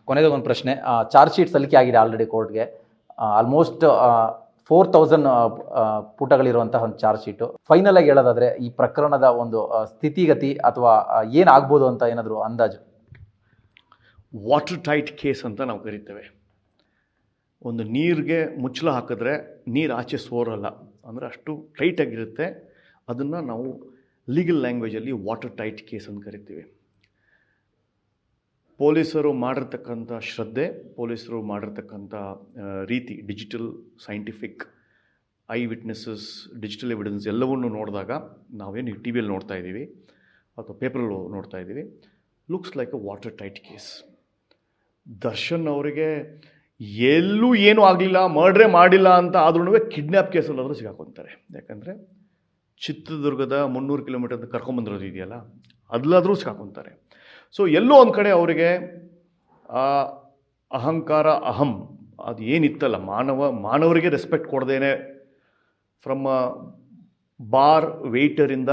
ಕೊನೆಯದು ಒಂದು ಪ್ರಶ್ನೆ, ಚಾರ್ಜ್ ಶೀಟ್ ಸಲ್ಲಿಕೆ ಆಗಿದೆ ಆಲ್ರೆಡಿ ಕೋರ್ಟ್ಗೆ. ಆಲ್ಮೋಸ್ಟ್ 4000 ಪುಟಗಳಿರುವಂತಹ ಒಂದು ಚಾರ್ಜ್ ಶೀಟು. ಫೈನಲ್ ಆಗಿ ಹೇಳೋದಾದ್ರೆ ಈ ಪ್ರಕರಣದ ಒಂದು ಸ್ಥಿತಿಗತಿ ಅಥವಾ ಏನಾಗ್ಬೋದು ಅಂತ ಏನಾದರೂ ಅಂದಾಜು? ವಾಟರ್ ಟೈಟ್ ಕೇಸ್ ಅಂತ ನಾವು ಕರಿತೇವೆ. ಒಂದು ನೀರಿಗೆ ಮುಚ್ಚಳ ಹಾಕಿದ್ರೆ ನೀರು ಆಚೆ ಸೋರಲ್ಲ, ಅಂದರೆ ಅಷ್ಟು ಟೈಟಾಗಿರುತ್ತೆ. ಅದನ್ನು ನಾವು ಲೀಗಲ್ ಲ್ಯಾಂಗ್ವೇಜಲ್ಲಿ ವಾಟರ್ ಟೈಟ್ ಕೇಸ್ ಅಂತ ಕರಿತೀವಿ. ಪೊಲೀಸರು ಮಾಡಿರ್ತಕ್ಕಂಥ ಶ್ರದ್ಧೆ, ಪೊಲೀಸರು ಮಾಡಿರ್ತಕ್ಕಂಥ ರೀತಿ, digital, scientific, I witnesses, digital evidence ಎಲ್ಲವನ್ನೂ ನೋಡಿದಾಗ, ನಾವೇನು ಟಿ ವಿಯಲ್ಲಿ ನೋಡ್ತಾ ಇದ್ದೀವಿ ಅಥವಾ ಪೇಪರಲ್ಲಿ ನೋಡ್ತಾ ಇದ್ದೀವಿ, looks like a water tight case. Darshan ಅವರಿಗೆ ಎಲ್ಲೂ ಏನೂ ಆಗಲಿಲ್ಲ, ಮರ್ಡ್ರೇ ಮಾಡಿಲ್ಲ ಅಂತ ಆದ್ರೂ ಕಿಡ್ನ್ಯಾಪ್ ಕೇಸಲ್ಲಾದರೂ ಸಿಗಾಕೊತಾರೆ. ಯಾಕಂದರೆ ಚಿತ್ರದುರ್ಗದ 300 ಕಿಲೋಮೀಟರ್ ಕರ್ಕೊಂಬಂದಿರೋದು ಇದೆಯಲ್ಲ, ಅಲ್ಲಾದರೂ ಸಿಗಾಕೊತಾರೆ. ಸೊ ಎಲ್ಲೋ ಒಂದು ಕಡೆ ಅವರಿಗೆ ಅಹಂಕಾರ, ಅದು ಏನಿತ್ತಲ್ಲ, ಮಾನವರಿಗೆ ರೆಸ್ಪೆಕ್ಟ್ ಕೊಡದೇನೆ, ಫ್ರಮ್ ಬಾರ್ ವೇಟರಿಂದ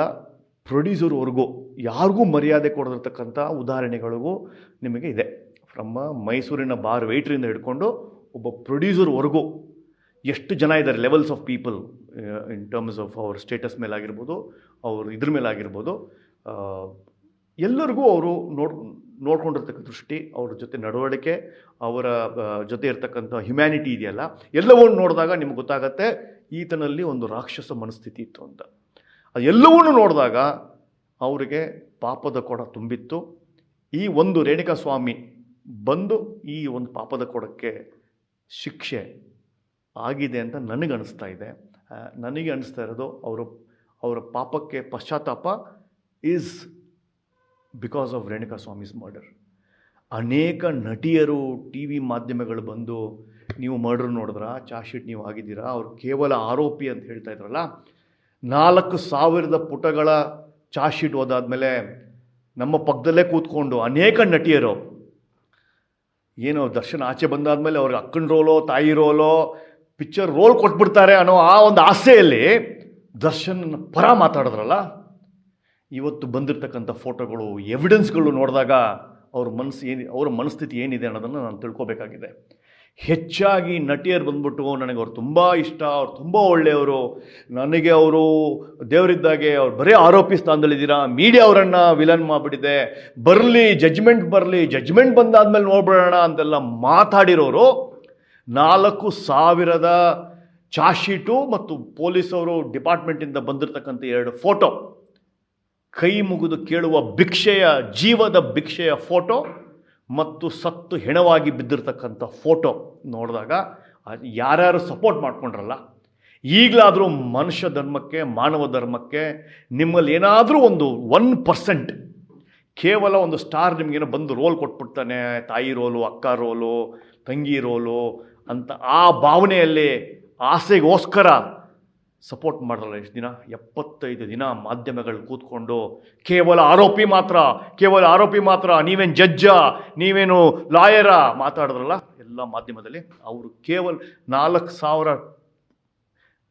ಪ್ರೊಡ್ಯೂಸರ್ವರೆಗೂ ಯಾರಿಗೂ ಮರ್ಯಾದೆ ಕೊಡದಿರ್ತಕ್ಕಂಥ ಉದಾಹರಣೆಗಳಿಗೂ ನಿಮಗೆ ಇದೆ. ಫ್ರಮ್ ಮೈಸೂರಿನ ಬಾರ್ ವೇಟ್ರಿಂದ ಹಿಡ್ಕೊಂಡು ಒಬ್ಬ ಪ್ರೊಡ್ಯೂಸರ್ವರೆಗೂ ಎಷ್ಟು ಜನ ಇದ್ದಾರೆ, levels of people in terms of ಅವ್ರ ಸ್ಟೇಟಸ್ ಮೇಲಾಗಿರ್ಬೋದು, ಅವ್ರ ಇದ್ರ ಮೇಲಾಗಿರ್ಬೋದು, ಎಲ್ಲರಿಗೂ ಅವರು ನೋಡ್ಕೊಂಡಿರ್ತಕ್ಕ ದೃಷ್ಟಿ, ಅವ್ರ ಜೊತೆ ನಡವಳಿಕೆ, ಅವರ ಜೊತೆ ಇರ್ತಕ್ಕಂಥ ಹ್ಯುಮ್ಯಾನಿಟಿ ಇದೆಯಲ್ಲ, ಎಲ್ಲವನ್ನೂ ನೋಡಿದಾಗ ನಿಮ್ಗೆ ಗೊತ್ತಾಗತ್ತೆ ಈತನಲ್ಲಿ ಒಂದು ರಾಕ್ಷಸ ಮನಸ್ಥಿತಿ ಇತ್ತು ಅಂತ. ಅದೆಲ್ಲವನ್ನೂ ನೋಡಿದಾಗ ಅವರಿಗೆ ಪಾಪದ ಕೊಡ ತುಂಬಿತ್ತು. ಈ ಒಂದು ರೇಣುಕಾ ಸ್ವಾಮಿ ಬಂದು ಈ ಒಂದು ಪಾಪದ ಕೊಡಕ್ಕೆ ಶಿಕ್ಷೆ ಆಗಿದೆ ಅಂತ ನನಗೆ ಅನಿಸ್ತಾ ಇದೆ. ನನಗೆ ಅನಿಸ್ತಾ ಇರೋದು ಅವರ ಪಾಪಕ್ಕೆ ಪಶ್ಚಾತ್ತಾಪ is because of Renuka Swami's murder. ಅನೇಕ ನಟಿಯರು, ಟಿ ವಿ ಮಾಧ್ಯಮಗಳು ಬಂದು ನೀವು ಮರ್ಡರ್ ನೋಡಿದ್ರಾ, ಚಾರ್ಜ್ ಶೀಟ್ ನೀವು ಆಗಿದ್ದೀರಾ, ಅವ್ರು ಕೇವಲ ಆರೋಪಿ ಅಂತ ಹೇಳ್ತಾ ಇದ್ರಲ್ಲ. 4000 ಪುಟಗಳ ಚಾರ್ಜ್ ಶೀಟ್ ಓದಾದ್ಮೇಲೆ ನಮ್ಮ ಪಕ್ಕದಲ್ಲೇ ಕೂತ್ಕೊಂಡು ಅನೇಕ ನಟಿಯರು ಏನೋ ದರ್ಶನ್ ಆಚೆ ಬಂದಾದ್ಮೇಲೆ ಅವ್ರಿಗೆ ಅಕ್ಕನ ರೋಲೋ, ತಾಯಿ ರೋಲೋ, ಪಿಕ್ಚರ್ ರೋಲ್ ಕೊಟ್ಬಿಡ್ತಾರೆ ಅನ್ನೋ ಆ ಒಂದು ಆಸೆಯಲ್ಲಿ ದರ್ಶನ್ ಪರ ಮಾತಾಡಿದ್ರಲ್ಲ. ಇವತ್ತು ಬಂದಿರತಕ್ಕಂಥ ಫೋಟೋಗಳು, ಎವಿಡೆನ್ಸ್ಗಳು ನೋಡಿದಾಗ ಅವರ ಮನಸ್ಥಿತಿ ಏನಿದೆ ಅನ್ನೋದನ್ನು ನಾನು ತಿಳ್ಕೊಬೇಕಾಗಿದೆ. ಹೆಚ್ಚಾಗಿ ನಟಿಯರು ಬಂದ್ಬಿಟ್ಟು ನನಗೆ ಅವ್ರು ತುಂಬ ಇಷ್ಟ, ಅವ್ರು ತುಂಬ ಒಳ್ಳೆಯವರು, ನನಗೆ ಅವರು ದೇವರಿದ್ದಾಗೆ, ಅವ್ರು ಬರೀ ಆರೋಪಿ ಸ್ಥಾನದಲ್ಲಿದ್ದೀರಾ, ಮೀಡಿಯಾ ಅವರನ್ನು ವಿಲನ್ ಮಾಡಿಬಿಟ್ಟಿದೆ, ಜಡ್ಜ್ಮೆಂಟ್ ಬಂದಾದ್ಮೇಲೆ ನೋಡ್ಬಿಡೋಣ ಅಂತೆಲ್ಲ ಮಾತಾಡಿರೋರು 4000 ಚಾರ್ಜ್ ಶೀಟು ಮತ್ತು ಪೊಲೀಸವರು ಡಿಪಾರ್ಟ್ಮೆಂಟಿಂದ ಬಂದಿರತಕ್ಕಂಥ 2 ಫೋಟೋ, ಕೈ ಮುಗಿದು ಕೇಳುವ ಜೀವದ ಭಿಕ್ಷೆಯ ಫೋಟೋ ಮತ್ತು ಸತ್ತು ಹೆಣವಾಗಿ ಬಿದ್ದಿರ್ತಕ್ಕಂಥ ಫೋಟೋ ನೋಡಿದಾಗ ಯಾರ್ಯಾರು ಸಪೋರ್ಟ್ ಮಾಡ್ಕೊಂಡ್ರಲ್ಲ, ಈಗಲಾದರೂ ಮನುಷ್ಯ ಧರ್ಮಕ್ಕೆ, ಮಾನವ ಧರ್ಮಕ್ಕೆ ನಿಮ್ಮಲ್ಲಿ ಏನಾದರೂ ಒಂದು 1%, ಕೇವಲ ಒಂದು ಸ್ಟಾರ್ ನಿಮಗೇನೋ ಬಂದು ರೋಲ್ ಕೊಟ್ಬಿಡ್ತಾನೆ, ತಾಯಿ ರೋಲು, ಅಕ್ಕ ರೋಲು, ತಂಗಿ ರೋಲು ಅಂತ ಆ ಭಾವನೆಯಲ್ಲಿ ಆಸೆಗೋಸ್ಕರ ಸಪೋರ್ಟ್ ಮಾಡಲ್ಲ. ಎಷ್ಟು ದಿನ, 75 ದಿನ ಮಾಧ್ಯಮಗಳು ಕೂತ್ಕೊಂಡು ಕೇವಲ ಆರೋಪಿ ಮಾತ್ರ, ನೀವೇನು ಜಡ್ಜ, ನೀವೇನು ಲಾಯರ ಮಾತಾಡಿದ್ರಲ್ಲ ಎಲ್ಲ ಮಾಧ್ಯಮದಲ್ಲಿ. ಅವರು ಕೇವಲ 4000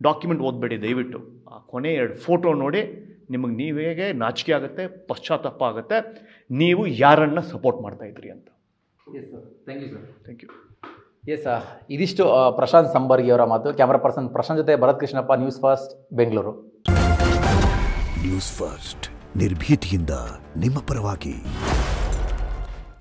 ಡಾಕ್ಯುಮೆಂಟ್ ಓದಬೇಡಿ ದಯವಿಟ್ಟು. ಆ ಕೊನೆ 2 ಫೋಟೋ ನೋಡಿ ನಿಮಗೆ ನೀವೇ ನಾಚಿಕೆ ಆಗುತ್ತೆ, ಪಶ್ಚಾತ್ತಾಪ ಆಗುತ್ತೆ, ನೀವು ಯಾರನ್ನು ಸಪೋರ್ಟ್ ಮಾಡ್ತಾ ಇದ್ರಿ ಅಂತ. Thank you. ಎಸ್, ಇದಿಷ್ಟು ಪ್ರಶಾಂತ್ ಸಂಬರ್ಗಿ ಅವರ ಮಾತು. ಕ್ಯಾಮರಾ ಪರ್ಸನ್ ಪ್ರಶಾಂತ್ ಜೊತೆ Bharath Krishnappa, news first, Bengaluru. News first, ನಿರ್ಭೀತಿಯಿಂದ ನಿಮ್ಮ ಪರವಾಗಿ.